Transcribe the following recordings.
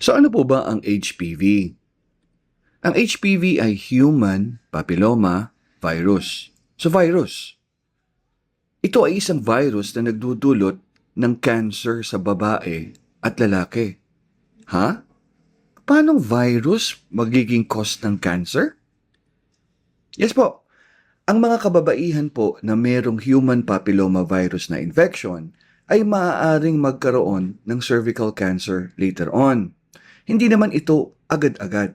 So ano po ba ang HPV? Ang HPV ay Human Papilloma Virus. So virus. Ito ay isang virus na nagdudulot ng cancer sa babae at lalaki. Ha? Paano virus magiging cause ng cancer? Yes po. Ang mga kababaihan po na mayroong human papilloma virus na infection ay maaaring magkaroon ng cervical cancer later on. Hindi naman ito agad-agad.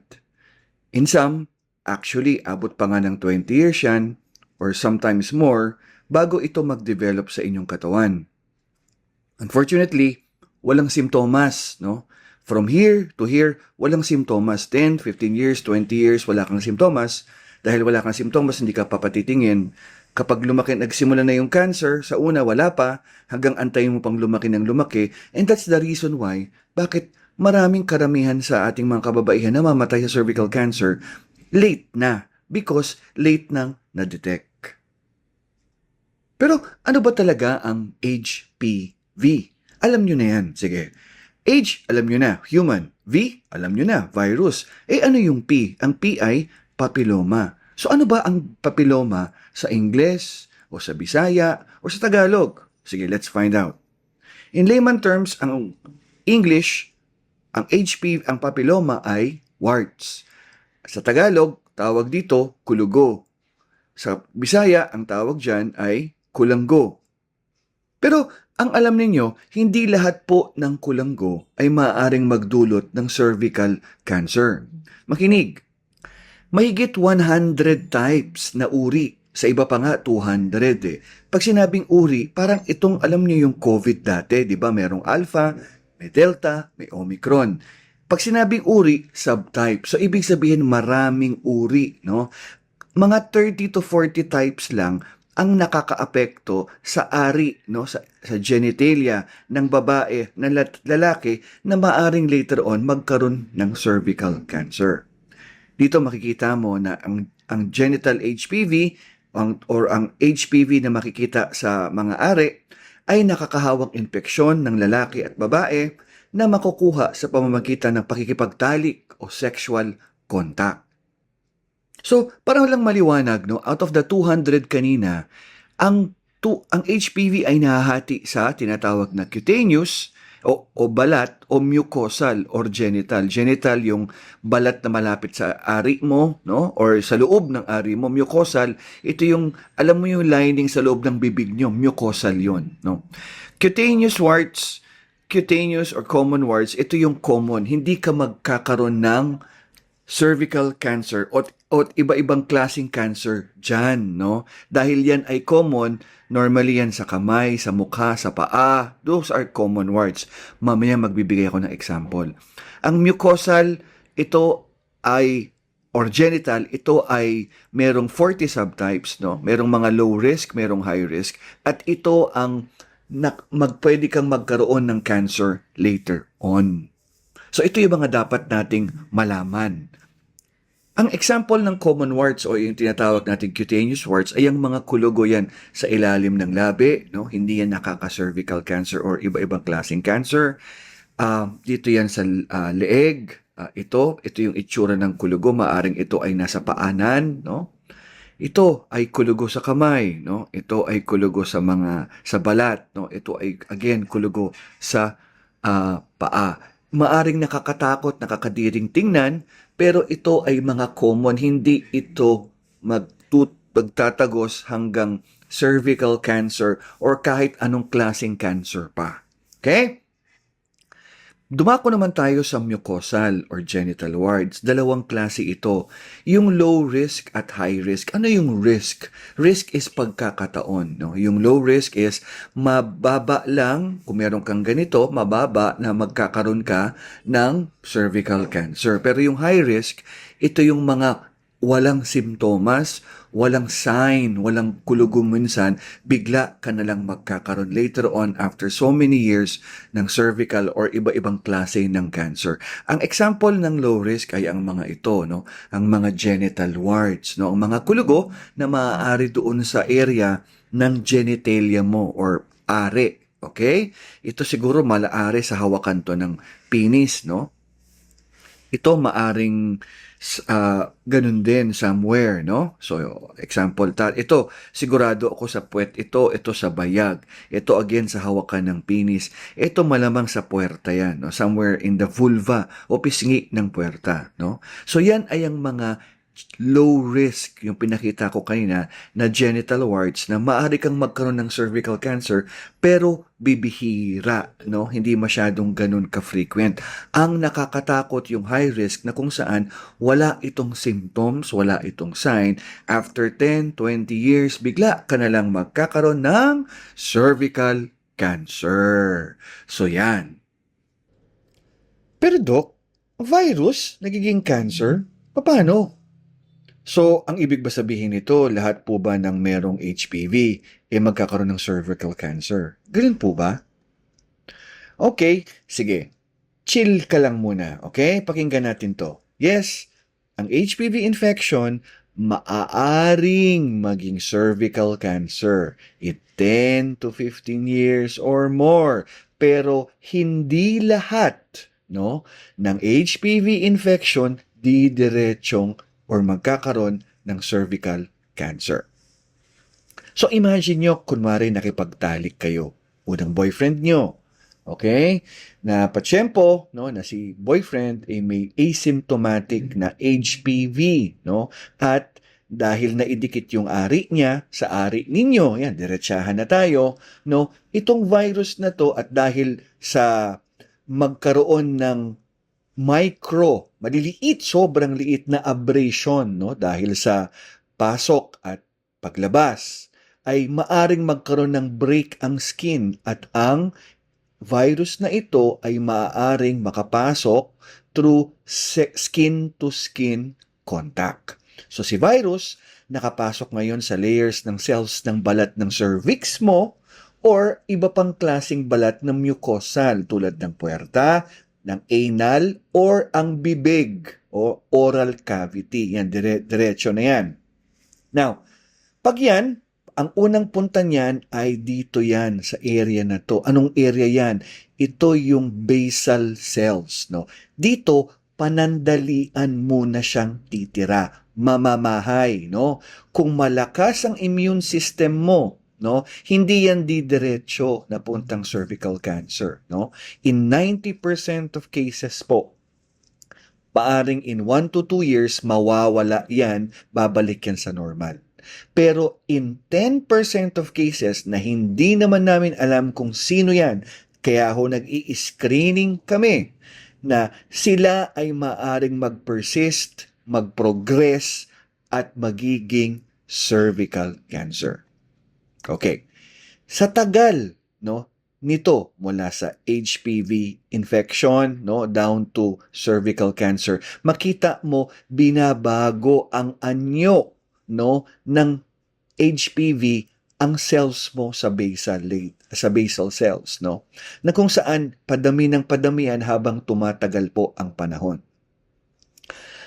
In some, actually abot pa nga ng 20 years yan or sometimes more bago ito mag-develop sa inyong katawan. Unfortunately, walang simptomas, no? From here to here, walang simptomas. 10, 15 years, 20 years, wala kang simptomas. Dahil wala kang simptomas, hindi ka papatitingin. Kapag nagsimula na yung cancer, sa una wala pa, hanggang antayin mo pang lumaki ng lumaki. And that's the reason why, bakit maraming karamihan sa ating mga kababaihan na mamatay sa cervical cancer, late na. Because late nang na-detect. Pero ano ba talaga ang HPV? Alam nyo na yan. Sige. H, alam nyo na. Human. V, alam nyo na. Virus. Ano yung P? Ang P ay papilloma. So ano ba ang papilloma sa Ingles, o sa Bisaya, o sa Tagalog? Sige, let's find out. In layman terms, ang English, ang HPV, ang papilloma ay warts. Sa Tagalog, tawag dito kulugo. Sa Bisaya, ang tawag dyan ay kulanggo. Pero ang alam ninyo, hindi lahat po ng kulanggo ay maaaring magdulot ng cervical cancer. Makinig. Mahigit 100 types na uri. Sa iba pa nga, 200 eh. Pag sinabing uri, parang itong alam niyo yung COVID dati, di ba? Merong alpha, may delta, may omicron. Pag sinabing uri, subtype. So, ibig sabihin maraming uri, no? Mga 30 to 40 types lang ang nakakaapekto sa ari, no? Sa genitalia ng babae, ng lalaki na maaring later on magkaroon ng cervical cancer. Dito makikita mo na ang genital HPV or ang HPV na makikita sa mga ari ay nakakahawang infeksyon ng lalaki at babae na makukuha sa pamamagitan ng pakikipagtalik o sexual contact. So, parang lang maliwanag, no? Out of the 200 kanina, ang HPV ay nahahati sa tinatawag na cutaneous o balat o mucosal or genital. Genital yung balat na malapit sa ari mo, no? Or sa loob ng ari mo. Mucosal, ito yung, alam mo yung lining sa loob ng bibig nyo. Mucosal yun, no? Cutaneous warts, cutaneous or common warts, ito yung common. Hindi ka magkakaroon ng cervical cancer o iba-ibang klaseng cancer dyan, no? Dahil yan ay common, normally yan sa kamay, sa mukha, sa paa. Those are common warts. Mamaya magbibigay ako ng example. Ang mucosal, ito ay, or genital, ito ay merong 40 subtypes, no? Merong mga low risk, merong high risk. At ito ang pwede kang magkaroon ng cancer later on. So ito yung mga dapat nating malaman. Ang example ng common warts o yung tinatawag nating cutaneous warts ay ang mga kulugo yan sa ilalim ng labi, no? Hindi yan nakaka-cervical cancer or iba-ibang klaseng cancer. Dito yan sa leeg. Ito yung itsura ng kulugo. Maaring ito ay nasa paanan, no? Ito ay kulugo sa kamay, no? Ito ay kulugo sa balat, no? Ito ay again kulugo sa paa. Maaring nakakatakot, nakakadiring tingnan, pero ito ay mga common, hindi ito magtatagos hanggang cervical cancer or kahit anong klaseng cancer pa. Okay? Dumako naman tayo sa mucosal or genital warts. Dalawang klase ito. Yung low risk at high risk. Ano yung risk? Risk is pagkakataon. No? Yung low risk is mababa lang, kung meron kang ganito, mababa na magkakaroon ka ng cervical cancer. Pero yung high risk, ito yung mga walang simptomas, walang sign, walang kulugo minsan, bigla ka na lang magkakaroon later on after so many years ng cervical or iba-ibang klase ng cancer. Ang example ng low risk ay ang mga ito, no? Ang mga genital warts, no? Ang mga kulugo na maaari doon sa area ng genitalia mo or are. Okay? Ito siguro malaari sa hawakan to ng penis, no? ito maaring ganun din somewhere, no? So, example, ito, sigurado ako sa puwet ito sa bayag, ito again sa hawakan ng penis, ito malamang sa puwerta yan, no? Somewhere in the vulva o pisngi ng puwerta, no? So, yan ay ang mga low risk, yung pinakita ko kanina, na genital warts na maaari kang magkaroon ng cervical cancer pero bibihira, no? Hindi masyadong ganun ka-frequent. Ang nakakatakot yung high risk na kung saan wala itong symptoms, wala itong sign. After 10, 20 years, bigla ka na lang magkakaroon ng cervical cancer. So yan. Pero Doc, virus nagiging cancer? Paano? So, ang ibig ba sabihin nito, lahat po ba ng merong HPV magkakaroon ng cervical cancer? Ganun po ba? Okay, sige. Chill ka lang muna, okay? Pakinggan natin to. Yes, ang HPV infection maaaring maging cervical cancer. It 10 to 15 years or more. Pero hindi lahat, no, ng HPV infection didiretsong or magkakaroon ng cervical cancer. So imagine nyo, kunwari nakipagtalik kayo, unang boyfriend nyo, okay? Na patsyempo, no, na si boyfriend ay may asymptomatic na HPV, no? At dahil naidikit yung ari niya sa ari ninyo, yan, diretsahan na tayo, no? Itong virus na to at dahil sa magkaroon ng maliliit, sobrang liit na abrasion, no? Dahil sa pasok at paglabas, ay maaring magkaroon ng break ang skin at ang virus na ito ay maaaring makapasok through skin-to-skin contact. So si virus, nakapasok ngayon sa layers ng cells ng balat ng cervix mo or iba pang klasing balat ng mucosal tulad ng puwerta, ng anal, or ang bibig o oral cavity. Yan, diretso na yan. Now, pag yan, ang unang punta niyan ay dito yan, sa area na to. Anong area yan? Ito yung basal cells, no? Dito, panandalian muna siyang titira, mamamahay, no? Kung malakas ang immune system mo, no, hindi yan didiretso na puntang cervical cancer, no? In 90% of cases po, paaring in 1 to 2 years mawawala yan, babalik yan sa normal. Pero in 10% of cases na hindi naman namin alam kung sino yan, kaya ho nag-i-screening kami na sila ay maaring mag-persist, mag-progress at magiging cervical cancer. Okay. Sa tagal, no, nito mula sa HPV infection, no, down to cervical cancer, makita mo binabago ang anyo, no, ng HPV ang cells mo sa basal cells, no, na kung saan padami ng padamihan habang tumatagal po ang panahon.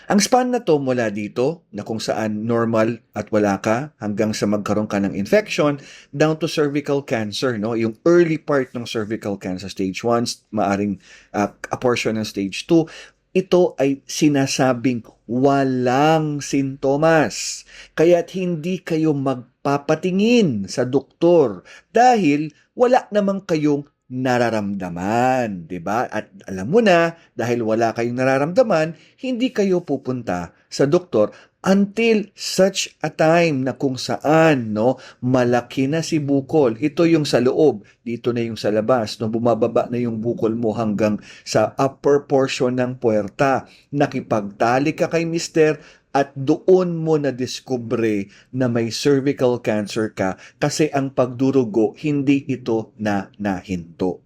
Ang span na to mula dito, na kung saan normal at wala ka, hanggang sa magkaroon ka ng infection, down to cervical cancer, no? Yung early part ng cervical cancer, stage 1, maaring a portion ng stage 2, ito ay sinasabing walang sintomas. Kaya't hindi kayo magpapatingin sa doktor dahil wala namang kayong nararamdaman, 'di ba? At alam mo na, dahil wala kayong nararamdaman, hindi kayo pupunta sa doktor until such a time na kung saan, no, malaki na si bukol. Ito yung sa loob, dito na yung sa labas, no, bumababa na yung bukol mo hanggang sa upper portion ng puwerta. Nakipagtali ka kay mister at doon mo na-discover na may cervical cancer ka kasi ang pagdurugo, hindi ito na nahinto.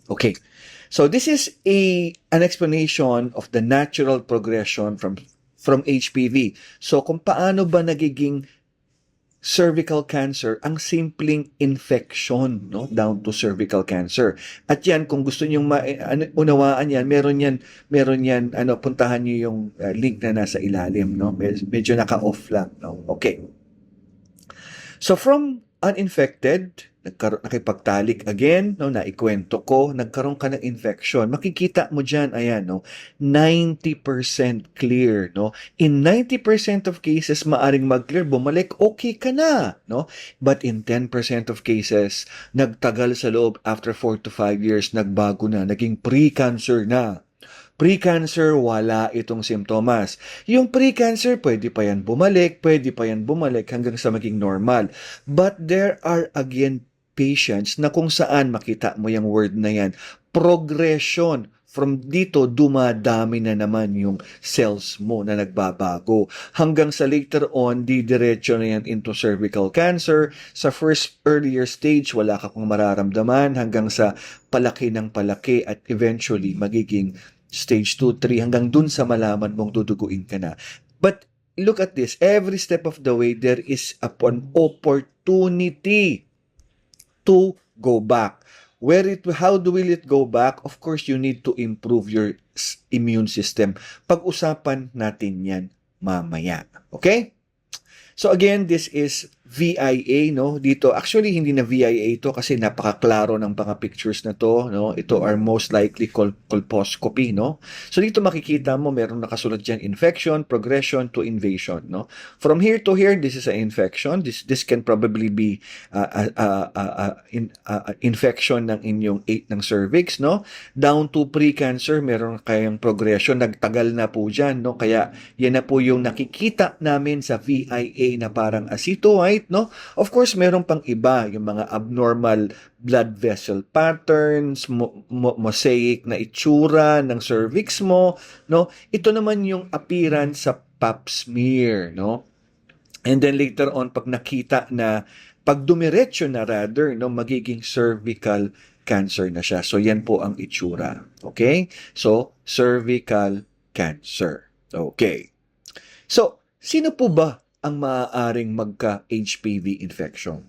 Okay, so this is an explanation of the natural progression from HPV. So kung paano ba nagiging cervical cancer, ang simpleng infection, no, down to cervical cancer. At yan, kung gusto niyo unawaan yan, meron yan, puntahan niyo yung link na nasa ilalim, no? Medyo naka-off lang, no? Okay. So from uninfected, nakipagtalik again, no, naikwento ko, nagkaroon ka ng infection. Makikita mo dyan, ayan, no, 90% clear, no. In 90% of cases, maaring mag-clear, bumalik, okay ka na, no. But in 10% of cases, nagtagal sa loob, after 4 to 5 years, nagbago na, naging pre-cancer na. Pre-cancer, wala itong simptomas. Yung pre-cancer, pwede pa yan bumalik hanggang sa maging normal. But there are again patients na kung saan makita mo yung word na yan, progression. From dito, dumadami na naman yung cells mo na nagbabago. Hanggang sa later on, didiretso na yan into cervical cancer. Sa first earlier stage, wala ka pang mararamdaman hanggang sa palaki ng palaki at eventually magiging stage 2, 3, hanggang dun sa malaman mong duduguin ka na. But look at this. Every step of the way, there is an opportunity to go back. How will it go back? Of course, you need to improve your immune system. Pag-usapan natin yan mamaya. Okay? So again, this is VIA, no? Dito, actually, hindi na VIA ito kasi napakaklaro ng mga pictures na to, no? Ito are most likely colposcopy, no? So dito makikita mo, meron nakasulat dyan, infection, progression to invasion, no? From here to here, this is an infection. This can probably be infection ng inyong ng cervix, no? Down to pre-cancer, meron kayang progression. Nagtagal na po dyan, no? Kaya yan na po yung nakikita namin sa VIA na parang asito white, no? Of course, meron pang iba, yung mga abnormal blood vessel patterns, mosaic na itsura ng cervix mo, no? Ito naman yung appearance sa pap smear, no? And then later on, pag nakita na, pag dumiretso na rather, no, magiging cervical cancer na siya. So, yan po ang itsura. Okay? So, cervical cancer. Okay. So, sino po ba ang maaaring magka-HPV infection?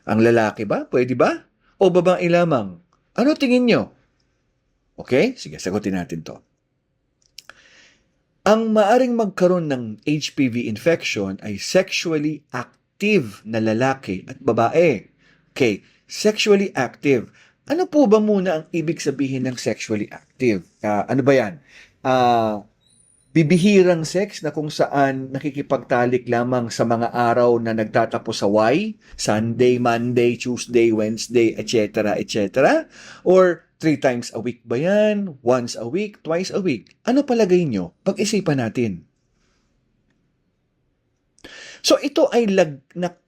Ang lalaki ba? Pwede ba? O babae lamang? Ano tingin nyo? Okay? Sige, sagutin natin to. Ang maaaring magkaroon ng HPV infection ay sexually active na lalaki at babae. Okay, sexually active. Ano po ba muna ang ibig sabihin ng sexually active? Ano ba yan? Bibihirang sex na kung saan nakikipagtalik lamang sa mga araw na nagtatapos sa Y, Sunday, Monday, Tuesday, Wednesday, etc., etc.? Or 3 times a week ba yan? Once a week? Twice a week? Ano palagay nyo? Pag-isipan natin. So ito ay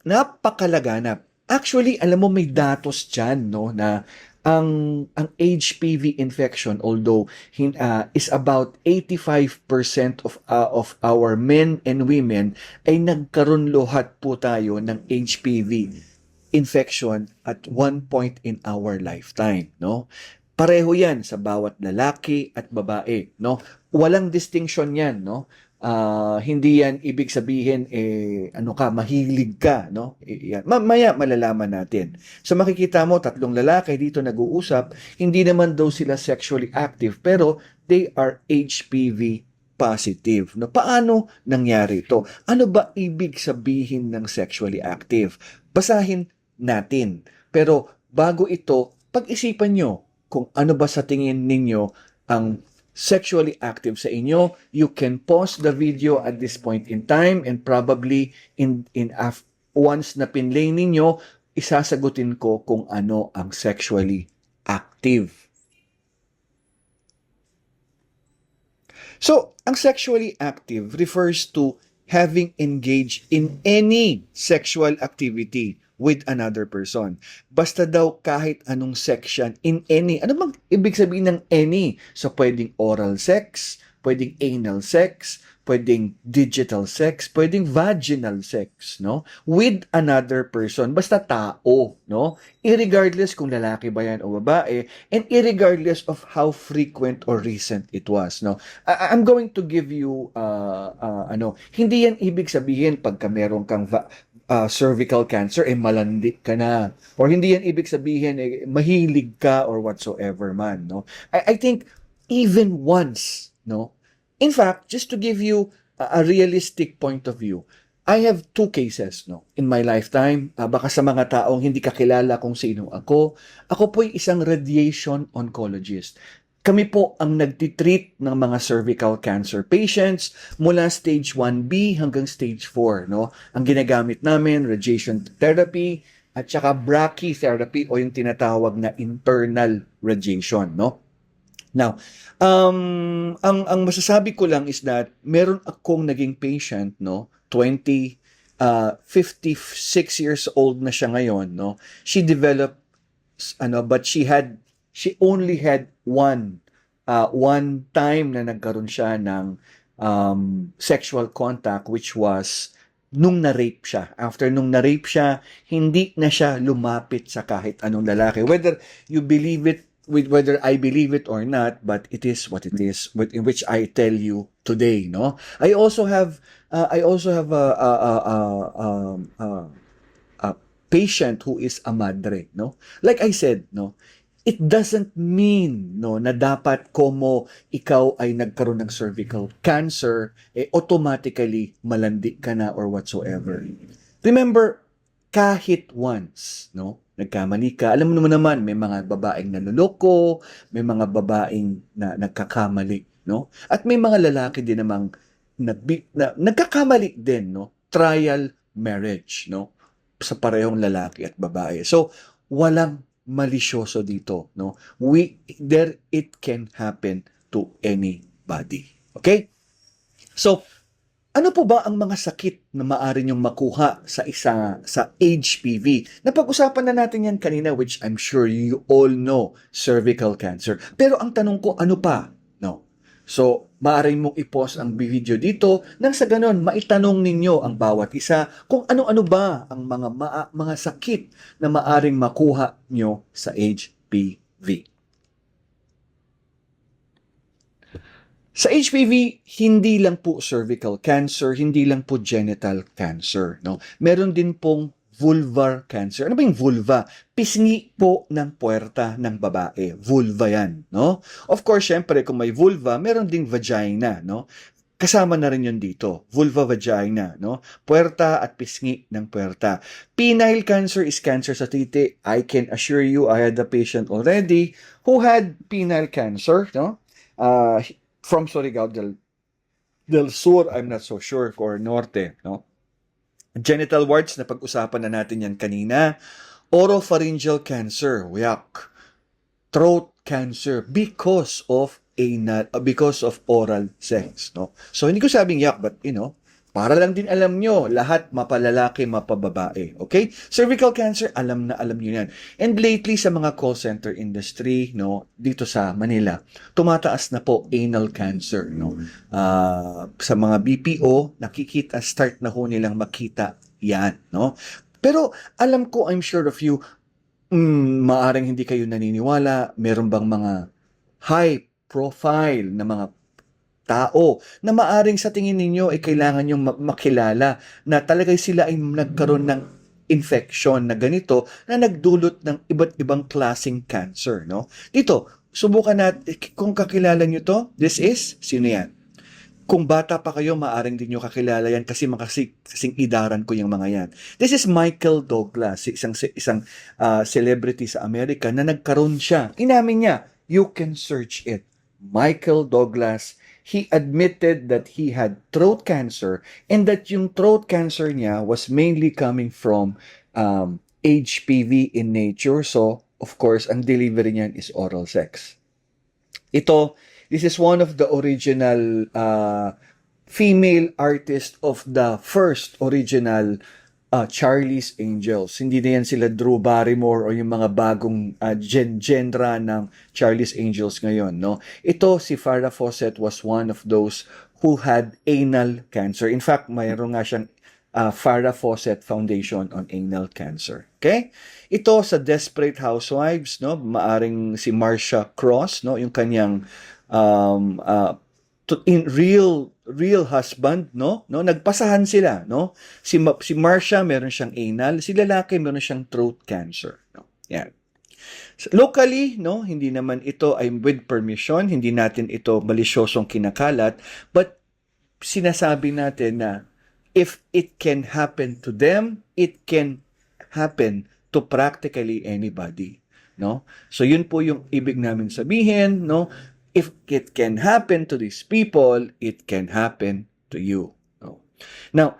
napakalaganap. Actually, alam mo may datos dyan, no, na ang HPV infection, although is about 85% of our men and women ay nagkaroon lahat po tayo ng HPV infection at one point in our lifetime, no? Pareho yan sa bawat lalaki at babae, no? Walang distinction yan, no? Hindi yan ibig sabihin mahilig ka, no? Yan. Mamaya malalaman natin. So makikita mo 3 lalaki dito nag-uusap, hindi naman daw sila sexually active pero they are HPV positive. No, paano nangyari ito? Ano ba ibig sabihin ng sexually active? Basahin natin. Pero bago ito, pag-isipan nyo kung ano ba sa tingin ninyo ang sexually active sa inyo. You can pause the video at this point in time and probably once na pinlay ninyo, isasagutin ko kung ano ang sexually active. So, ang sexually active refers to having engaged in any sexual activity with another person. Basta daw kahit anong section in any. Ano bang ibig sabihin ng any? So, pwedeng oral sex, pwedeng anal sex, pwedeng digital sex, pwedeng vaginal sex, no? With another person. Basta tao, no? Irregardless kung lalaki ba yan o babae, and irregardless of how frequent or recent it was, no? I'm going to give you, hindi yan ibig sabihin pagka meron kang cervical cancer, malandi ka na. Or hindi yan ibig sabihin, mahilig ka or whatsoever man, no? I think, even once, no? In fact, just to give you a realistic point of view, I have two cases no in my lifetime. Baka sa mga taong hindi kakilala kung sino ako. Ako po ay isang radiation oncologist. Kami po ang nagtitreat ng mga cervical cancer patients mula stage 1B hanggang stage 4. No? Ang ginagamit namin, radiation therapy at saka brachytherapy o yung tinatawag na internal radiation. No? Now, ang masasabi ko lang is that meron akong naging patient, no, 56 years old na siya ngayon, no. She developed, but she only had one time na nagkaroon siya ng sexual contact, which was nung na-rape siya. After nung na-rape siya, hindi na siya lumapit sa kahit anong lalaki. Whether you believe it, whether I believe it or not, but it is what it is, in which I tell you today, no. I also have a patient who is a madre, no. Like I said, no, it doesn't mean no na dapat como ikaw ay nagkaroon ng cervical cancer, automatically malandi ka na or whatsoever. Remember, kahit once, no, nagkamali ka. Alam mo naman, may mga babaeng nanloloko, may mga babaeng na nagkakamali, no? At may mga lalaki din namang nagkakamali din, no? Trial marriage, no? Sa parehong lalaki at babae. So, walang malisyoso dito, no? It can happen to anybody. Okay? So, ano po ba ang mga sakit na maaari niyong makuha sa HPV? Napag-usapan na natin yan kanina, which I'm sure you all know, cervical cancer. Pero ang tanong ko, ano pa? No. So, maaari mong i-pause ang video dito nang sa ganon, maitanong ninyo ang bawat isa kung ano-ano ba ang mga sakit na maaring makuha nyo sa HPV. Sa HPV, hindi lang po cervical cancer, hindi lang po genital cancer, no? Meron din pong vulvar cancer. Ano ba yung vulva? Pisngi po ng puwerta ng babae. Vulva yan, no? Of course, syempre, kung may vulva, meron ding vagina, no? Kasama na rin yun dito. Vulva, vagina, no? Puwerta at pisngi ng puwerta. Penile cancer is cancer sa titi. I can assure you, I had a patient already who had penile cancer, no? From Surigao del Sur, I'm not so sure, or Norte, no? Genital warts, na pag-usapan na natin yan kanina. Oropharyngeal cancer, yuck. Throat cancer because of oral sex, no? So, hindi ko sabing yuck, but, para lang din alam nyo, lahat mapalalaki, mapababae. Okay? Cervical cancer, alam na alam nyo yan. And lately, sa mga call center industry, no, dito sa Manila, tumataas na po anal cancer, no. Sa mga BPO, start na ho nilang makita yan, no. Pero, alam ko, I'm sure of you, maaring hindi kayo naniniwala, meron bang mga high profile na mga tao na maaring sa tingin ninyo ay kailangan nyo makilala na talaga sila ay nagkaroon ng infection na ganito na nagdulot ng iba't ibang klaseng cancer, no? Dito, subukan natin, kung kakilala nyo to, sino yan? Kung bata pa kayo, maaring din nyo kakilala yan kasi kasing idaran ko yung mga yan. This is Michael Douglas, isang celebrity sa Amerika na nagkaroon siya. Inamin niya, you can search it. Michael Douglas, he admitted that he had throat cancer and that yung throat cancer niya was mainly coming from HPV in nature. So, of course, ang delivery niyan is oral sex. This is one of the original female artist of the first original Charlie's Angels. Hindi na yan sila Drew Barrymore o yung mga bagong genre ng Charlie's Angels ngayon, no? Ito, si Farrah Fawcett was one of those who had anal cancer. In fact, mayroon nga siyang Farrah Fawcett Foundation on Anal Cancer. Okay? Ito sa Desperate Housewives, no? Maaring si Marcia Cross, no? Yung kanyang in real husband, no? Nagpasahan sila, no? Si Marcia meron siyang anal, si lalaki meron siyang throat cancer, no? Yan. So, locally, no, hindi naman ito ay with permission, hindi natin ito malisyosong kinakalat, but sinasabi natin na if it can happen to them, it can happen to practically anybody, no? So yun po yung ibig namin sabihin, no? If it can happen to these people, it can happen to you, no? Now,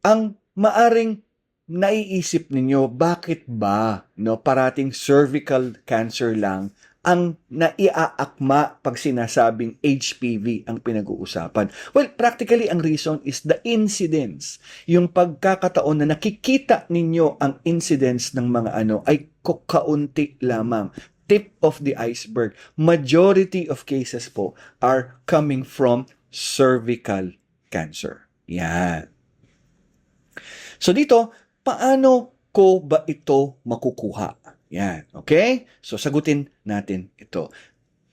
ang maaring naiisip ninyo, bakit ba, no, parating cervical cancer lang ang naiaakma pag sinasabing HPV ang pinag-uusapan? Well, practically ang reason is the incidence. Yung pagkakataon na nakikita ninyo ang incidence ng mga ay kaunti lamang. Tip of the iceberg. Majority of cases po are coming from cervical cancer. Yan. So dito, paano ko ba ito makukuha? Yan, okay? So sagutin natin ito.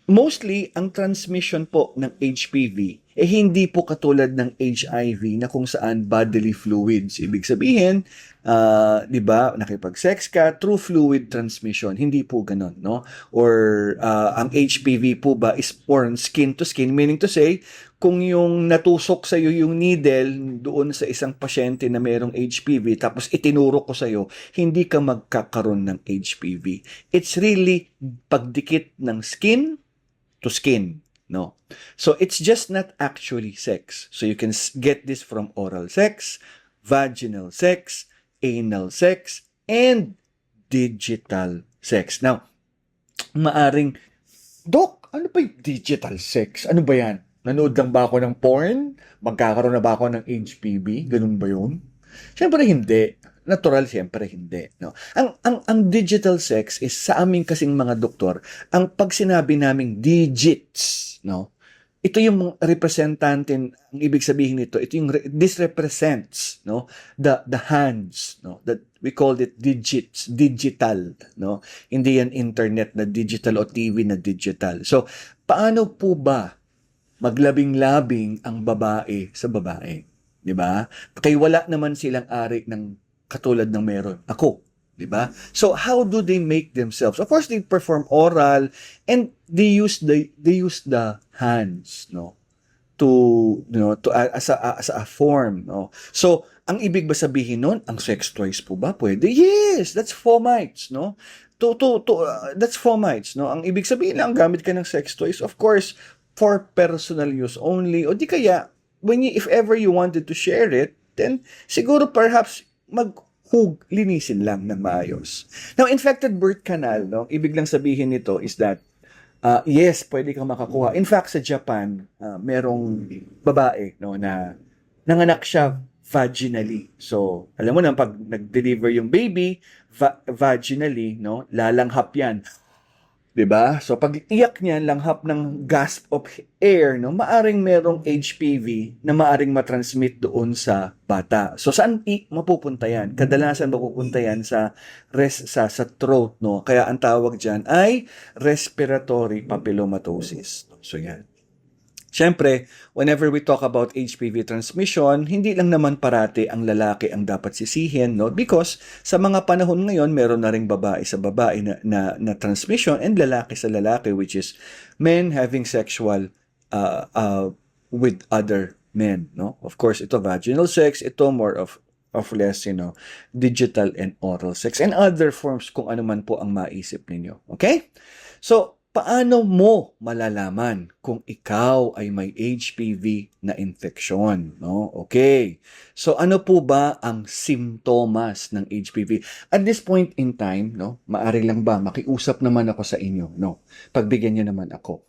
Mostly, ang transmission po ng HPV hindi po katulad ng HIV na kung saan bodily fluids. Ibig sabihin, di ba, nakipag-sex ka, through fluid transmission. Hindi po ganon, no? Or ang HPV po ba is born skin to skin, meaning to say, kung yung natusok sa iyo yung needle doon sa isang pasyente na mayroong HPV tapos itinuro ko sa iyo, hindi ka magkakaroon ng HPV. It's really pagdikit ng skin to skin, no? So it's just not actually sex. So you can get this from oral sex, vaginal sex, anal sex, and digital sex. Now, maaring, Dok, ano ba yung digital sex? Ano ba yan? Nanood lang ba ako ng porn? Magkakaroon na ba ako ng HPV? Ganun ba yun? Siyempre hindi. Natural, siyempre hindi. No? Ang digital sex is sa aming kasing mga doktor, ang pag sinabi naming digits, no? Ito yung representante, ang ibig sabihin nito, ito yung this represents, no, the hands, no, that we call it digits, digital, no. Hindi yan internet na digital o TV na digital. So, paano po ba maglabing-labing ang babae sa babae? 'Di ba? Kaya wala naman silang ari ng katulad ng meron ako. 'Di ba? So how do they make themselves? Of course, they perform oral and they use the hands, no, to as a form, no. So ang ibig ba sabihin nun, ang sex toys po ba pwede? Yes, that's fomites, no. That's fomites, no. Ang ibig sabihin lang, gamit ka ng sex toys, of course, for personal use only, o di kaya if ever you wanted to share it, then siguro perhaps linisin lang ng maayos. Now, infected birth canal, no, ibig lang sabihin nito is that, yes, pwede kang makakuha. In fact, sa Japan, merong babae, no, na nanganak siya vaginally. So, alam mo na, pag nag-deliver yung baby, vaginally, no, lalanghap yan. 'Di ba? So pag iyak niya, langhap ng gasp of air, no, maaring merong HPV na maaring matransmit doon sa bata. So saan mapupunta yan? Kadalasan mapupunta yan sa throat, no. Kaya ang tawag diyan ay respiratory papillomatosis. So yan. Siyempre, whenever we talk about HPV transmission, hindi lang naman parati ang lalaki ang dapat sisihin, no? Because sa mga panahon ngayon, meron na ring babae sa babae na transmission and lalaki sa lalaki, which is men having sexual with other men, no? Of course, ito vaginal sex, ito more of less, digital and oral sex and other forms kung ano man po ang maisip ninyo. Okay? So, paano mo malalaman kung ikaw ay may HPV na infeksyon, no? Okay. So ano po ba ang simptomas ng HPV? At this point in time, no, maaari lang ba makiusap naman ako sa inyo, no? Pagbigyan niyo naman ako.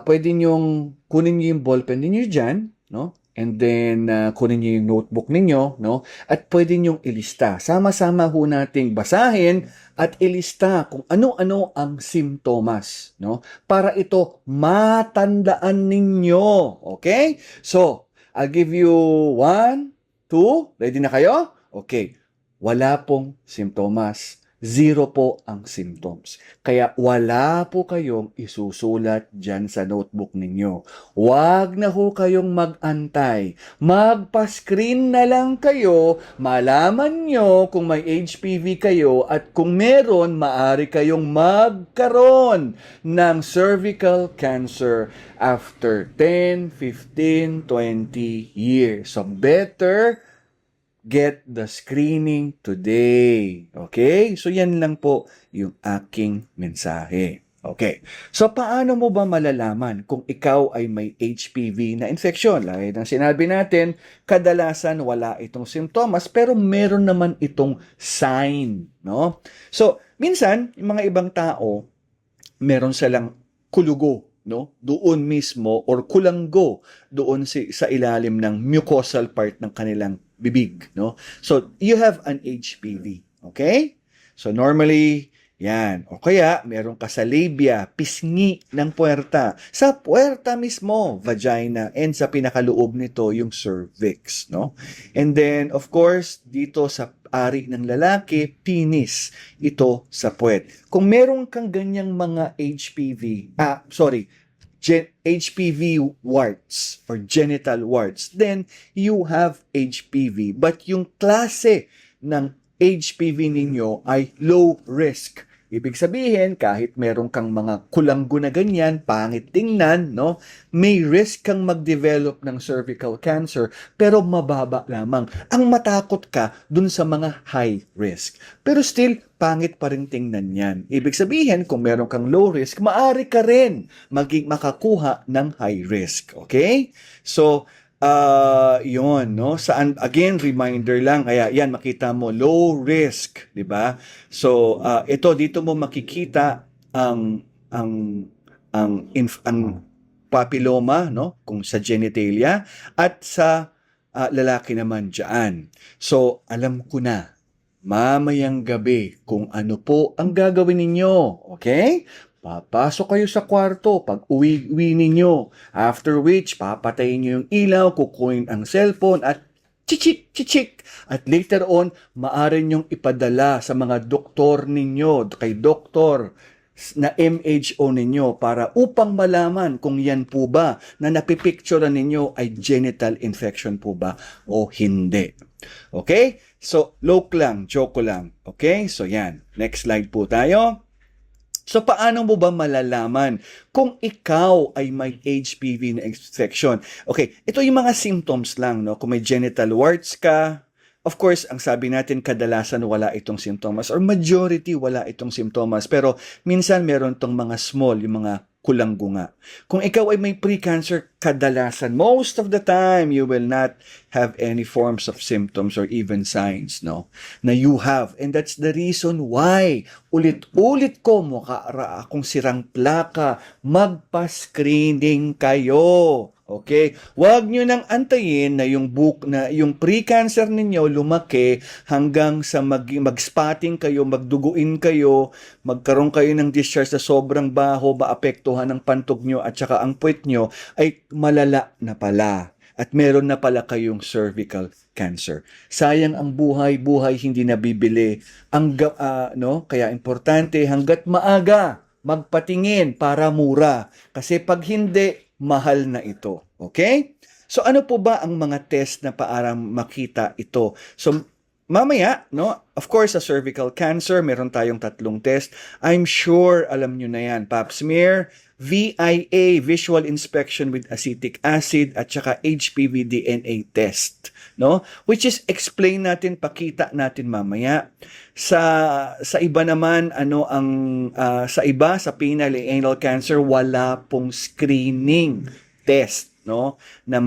Pwede niyong kunin niyo yung ballpen niyo diyan, no? And then, kunin niyo yung notebook ninyo, no? At pwede niyong ilista. Sama-sama ho nating basahin at ilista kung ano-ano ang simptomas, no? Para ito matandaan ninyo. Okay? So, I'll give you 1, 2. Ready na kayo? Okay. Wala pong simptomas. Zero po ang symptoms. Kaya wala po kayong isusulat dyan sa notebook ninyo. Huwag na ho kayong mag-antay. Magpa-screen na lang kayo, malaman nyo kung may HPV kayo at kung meron, maaari kayong magkaroon ng cervical cancer after 10, 15, 20 years. So better get the screening today. Okay? So yan lang po yung aking mensahe. Okay. So paano mo ba malalaman kung ikaw ay may HPV na infection? Lagi ng sinabi natin, kadalasan wala itong simptomas pero meron naman itong sign, no? So, minsan yung mga ibang tao meron silang kulugo, no? Doon mismo or kulanggo doon sa ilalim ng mucosal part ng kanilang bibig, no? So, you have an HPV, okay? So, normally, yan. O kaya, meron ka sa labia, pisngi ng puwerta. Sa puwerta mismo, vagina, and sa pinakaloob nito, yung cervix, no? And then, of course, dito sa ari ng lalaki, penis, ito sa puwet. Kung meron kang ganyang mga HPV warts or genital warts, then you have HPV. But yung klase ng HPV ninyo ay low risk. Ibig sabihin, kahit meron kang mga kulanggo na ganyan, pangit tingnan, no? May risk kang mag-develop ng cervical cancer, pero mababa lamang. Ang matakot ka dun sa mga high risk. Pero still, pangit pa rin tingnan yan. Ibig sabihin, kung meron kang low risk, maaari ka rin makakuha ng high risk. Okay? So, yun, no? Saan, again, reminder lang, kaya yan, makita mo, low risk, di ba? So, ito, dito mo makikita ang papilloma, no? Kung sa genitalia, at sa lalaki naman dyan. So, alam ko na, mamayang gabi, kung ano po ang gagawin ninyo, okay? Papasok kayo sa kwarto pag uwi ninyo. After which, papatayin nyo yung ilaw, kukunin ang cellphone at chichik. At later on, maaari nyong ipadala sa mga doktor ninyo, kay doktor na MHO ninyo para upang malaman kung yan po ba na napipicturean ninyo ay genital infection po ba o hindi. Okay? So, joke lang. Okay? So, yan. Next slide po tayo. So, paano mo ba malalaman kung ikaw ay may HPV na infection? Okay, ito yung mga symptoms lang, no? Kung may genital warts ka, of course, ang sabi natin, kadalasan wala itong simptomas or majority wala itong simptomas. Pero minsan meron tong mga small, yung mga kulanggo nga. Kung ikaw ay may pre-cancer, kadalasan, most of the time, you will not have any forms of symptoms or even signs, no? Na you have. And that's the reason why ulit-ulit ko mukha akong sirang plaka, magpa-screening kayo. Okay? Huwag nyo nang antayin na yung pre-cancer ninyo lumaki hanggang sa mag-spotting kayo, magduguin kayo, magkaroon kayo ng discharge na sobrang baho, maapektuhan ng pantog nyo at saka ang puwet nyo, ay malala na pala. At meron na pala kayong cervical cancer. Sayang ang buhay hindi nabibili. Kaya importante hanggat maaga magpatingin para mura. Kasi pag hindi, mahal na ito. Okay? So ano po ba ang mga test na paarang makita ito? So mamaya, no? Of course, sa cervical cancer, meron tayong 3 test. I'm sure alam nyo na yan. Pap smear, VIA, visual inspection with acetic acid, at saka HPV DNA test, no? Which is explain natin, pakita natin mamaya. Sa iba naman, sa penile anal cancer, wala pong screening test, no? Na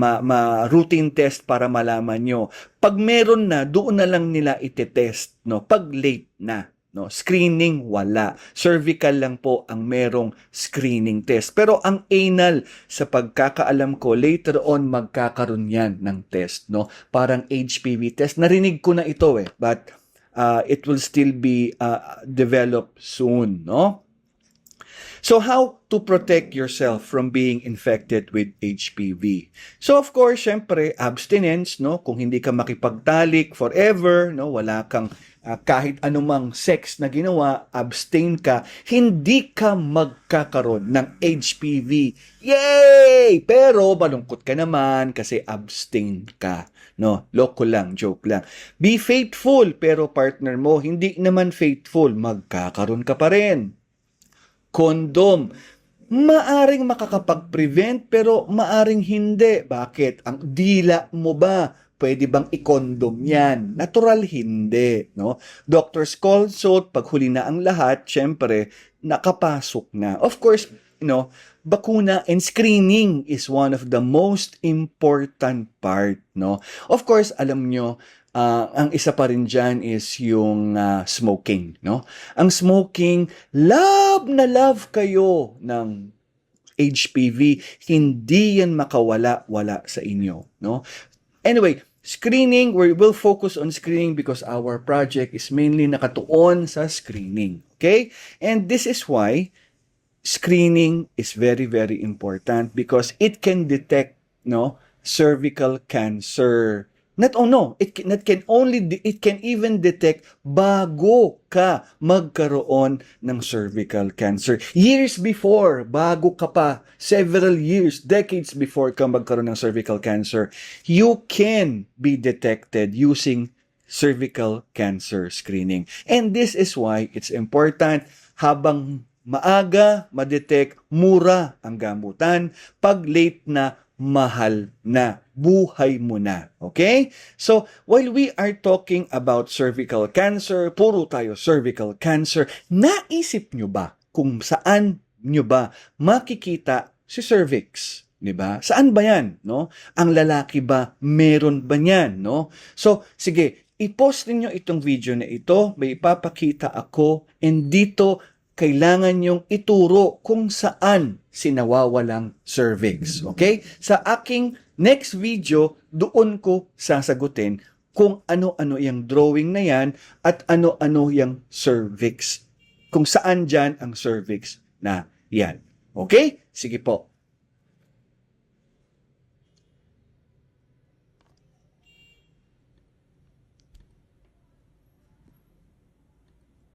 routine test para malaman nyo. Pag meron na, doon na lang nila itetest, no? Pag late na, no? Screening, wala. Cervical lang po ang merong screening test. Pero ang anal, sa pagkakaalam ko, later on, magkakaroon yan ng test, no? Parang HPV test. Narinig ko na ito but it will still be developed soon, no? So how to protect yourself from being infected with HPV? So of course, syempre, abstinence, no? Kung hindi ka makipagtalik forever, no? Wala kang kahit anumang sex na ginawa, abstain ka, hindi ka magkakaroon ng HPV. Yay! Pero malungkot ka naman kasi abstain ka. No, loko lang, joke lang. Be faithful, pero partner mo hindi naman faithful, magkakaroon ka pa rin. Condom. Maaring makakapag-prevent pero maaring hindi. Bakit? Ang dila mo ba? Pwede bang i-condom yan? Natural, hindi. No? Doctor's consult, pag huli na ang lahat, syempre, nakapasok na. Of course, bakuna and screening is one of the most important part. No? Of course, alam nyo, ang isa pa rin dyan is yung smoking. No? Ang smoking, love na love kayo ng HPV, hindi yan makawala-wala sa inyo. No? Anyway, screening, we will focus on screening because our project is mainly nakatuon sa screening. Okay? And this is why screening is very, very important because it can detect cervical cancer. It can even detect bago ka magkaroon ng cervical cancer. Years before, bago ka pa, several years, decades before ka magkaroon ng cervical cancer, you can be detected using cervical cancer screening. And this is why it's important habang maaga, ma-detect, mura ang gamutan. Pag late na, mahal na. Buhay mo na. Okay? So, while we are talking about cervical cancer, puro tayo cervical cancer, naisip nyo ba kung saan nyo ba makikita si cervix? Diba? Saan ba yan? No? Ang lalaki ba? Meron ba yan? No? So, sige, i-post niyo itong video na ito. May ipapakita ako. And dito, kailangan yung ituro kung saan sinawawalang cervix. Okay? Sa aking next video, doon ko sasagutin kung ano-ano yung drawing na yan at ano-ano yung cervix. Kung saan dyan ang cervix na yan. Okay? Sige po.